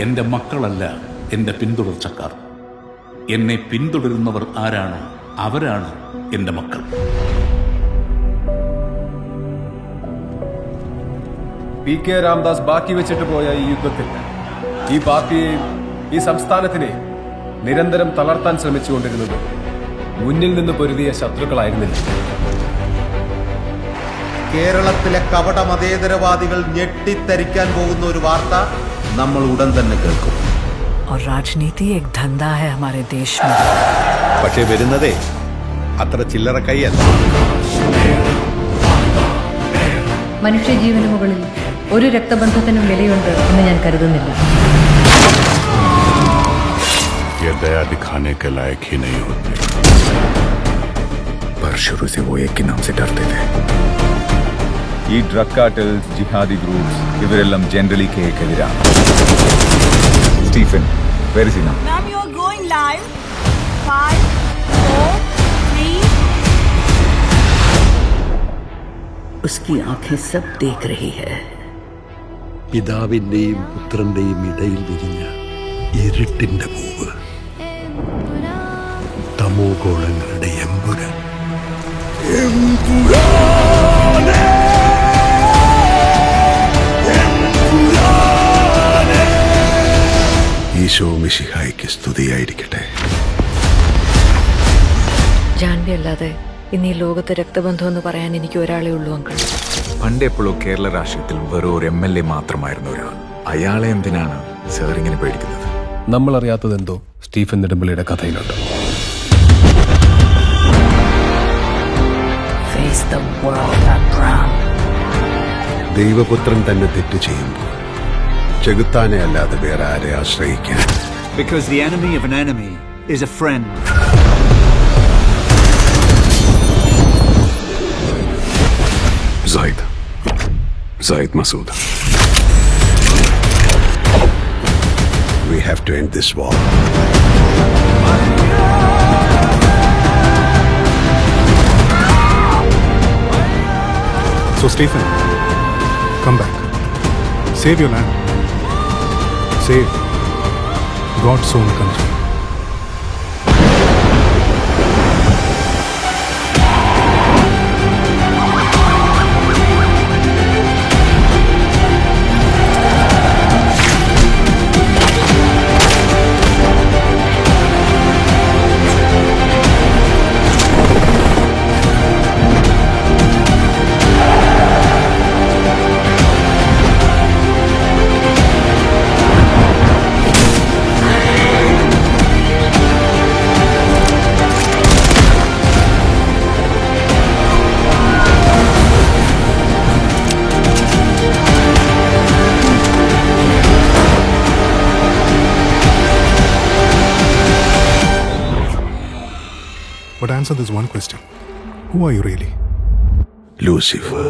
എൻ്റെ മക്കളല്ല എൻ്റെ പിന്തുടർച്ചക്കാർ. എന്നെ പിന്തുടരുന്നവർ ആരാണോ അവരാണ് എൻ്റെ മക്കൾ. പി കെ രാംദാസ് ബാക്കി വെച്ചിട്ട് പോയ ഈ യുദ്ധത്തിൽ ഈ പാർട്ടിയെയും ഈ സംസ്ഥാനത്തിനെ നിരന്തരം തളർത്താൻ ശ്രമിച്ചുകൊണ്ടിരുന്നത് മുന്നിൽ നിന്ന് പൊരുതിയ ശത്രുക്കളായിരുന്നില്ല. കേരളത്തിലെ കപട മതേതരവാദികൾ ഞെട്ടിത്തരിക്കാൻ പോകുന്ന ഒരു വാർത്ത നമ്മൾ ഉടൻ തന്നെ കേൾക്കും. और राजनीति एक धंधा है हमारे देश में. പക്ഷേ വരുന്നതേ അത്ര ചില്ലറ കൈയല്ല. മനുഷ്യജീവന് മുകളിൽ ഒരു രക്തബന്ധത്തിനും വിലയുണ്ട് എന്ന് ഞാൻ കരുതുന്നില്ല. ये दया दिखाने के लायक ही नहीं होते. पर शुरू से वो एक के नाम से डरते थे. ഈ ഡ്രഗ് കാർട്ടൽസ്, ജിഹാദി ഗ്രൂപ്പ്സ് ഇവരെല്ലാം ജനറലി കേക്കെതിരാണ്. Stephen, where is he now? Ma'am, you are going live. 5, 4, 3. उसकी आंखें सब देख रही है. പിതാവിന്റെയും പുത്രന്റെയും ഇടയിൽ വിരിഞ്ഞ ഇരുട്ടിന്റെ പൂവ്, തമോഗോളങ്ങളുടെ എമ്പുരാൻ. ഈശോ മിശിഹായ്ക്ക് സ്തുതിയായിരിക്കട്ടെ. ജാൻവി അല്ലാതെ ഇന്ന് ഈ ലോകത്ത് രക്തബന്ധം എന്ന് പറയാൻ എനിക്ക് ഒരാളേ ഉള്ളൂ അങ്കിൾ. പണ്ടെപ്പോഴോ കേരള രാഷ്ട്രീയത്തിൽ വെറും ഒരു MLA മാത്രമായിരുന്നു ഒരാൾ. അയാളെ എന്തിനാണ് സാർ ഇങ്ങനെ പേടിക്കുന്നത്? നമ്മൾ അറിയാത്തതെന്തോ Stephen നെടുമ്പള്ളിയുടെ കഥയിലുണ്ട്. Face the world, Abraham. ദൈവപുത്രൻ തന്നെ തെറ്റ് ചെയ്യുമ്പോൾ ചെകുത്താനെ അല്ലാതെ വേറെ ആരെ ആശ്രയിക്കാൻ? Because the enemy of an enemy is a friend. Zaid Masood. We have to end this war. So Stephen, come back. Save your land. Save God's own country. But answer this one question. Who are you really? Lucifer.